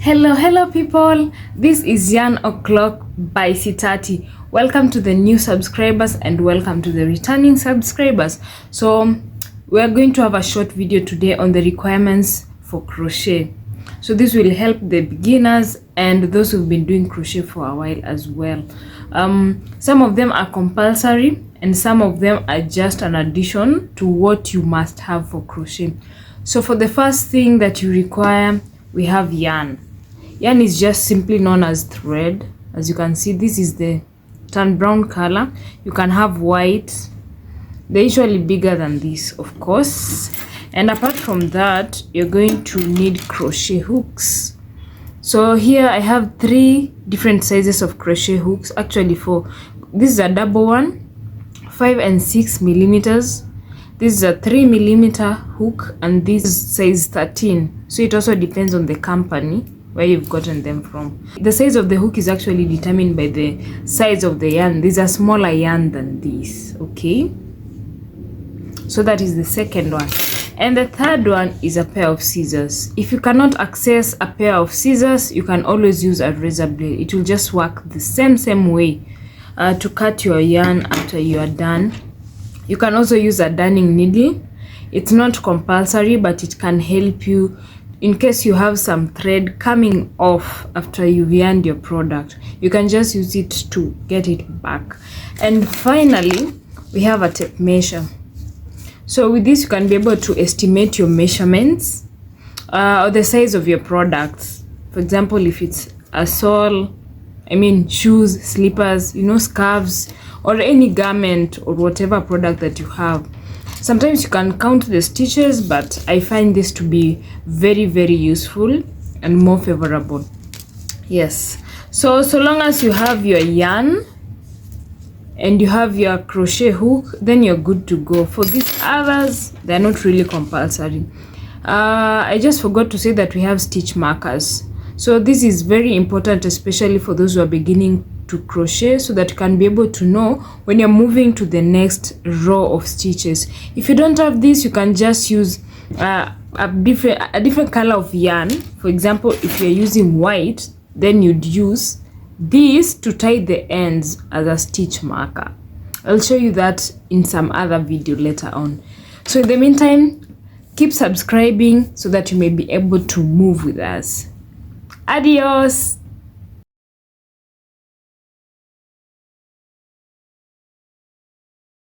Hello people, this is Yarn O'Clock by Sitati. Welcome to the new subscribers and welcome to the returning subscribers. So we are going to have a short video today on the requirements for crochet. So this will help the beginners and those who've been doing crochet for a while as well. Some of them are compulsory and some of them are just an addition to what you must have for crochet. So for the first thing that you require, we have yarn. Yarn is just simply known as thread. As you can see, this is the tan brown color. You can have white. They're usually bigger than this, of course. And apart from that, you're going to need crochet hooks. So here I have 3 different sizes of crochet hooks. Actually 4. This is a double one, 5 and 6 millimeters. This is a 3 millimeter hook and this is size 13. So it also depends on the company where you've gotten them from. The size of the hook is actually determined by the size of the yarn. These are smaller yarn than this, okay? So that is the second one. And the third one is a pair of scissors. If you cannot access a pair of scissors, you can always use a razor blade. It will just work the same way to cut your yarn after you are done. You can also use a darning needle. It's not compulsory, but it can help you in case you have some thread coming off after you've yarned your product. You can just use it to get it back. And finally, we have a tape measure. So with this, you can be able to estimate your measurements or the size of your products. For example, if it's a sole, shoes, slippers, scarves, or any garment or whatever product that you have. Sometimes you can count the stitches, but I find this to be very useful and more favorable. Yes, so long as you have your yarn and you have your crochet hook, then you're good to go. For these others, they're not really compulsory. I just forgot to say that we have stitch markers. So this is very important, especially for those who are beginning to crochet, so that you can be able to know when you're moving to the next row of stitches. If you don't have this, you can just use a different color of yarn. For example, if you're using white, then you'd use this to tie the ends as a stitch marker. I'll show you that in some other video later on. So in the meantime, keep subscribing so that you may be able to move with us. Adios.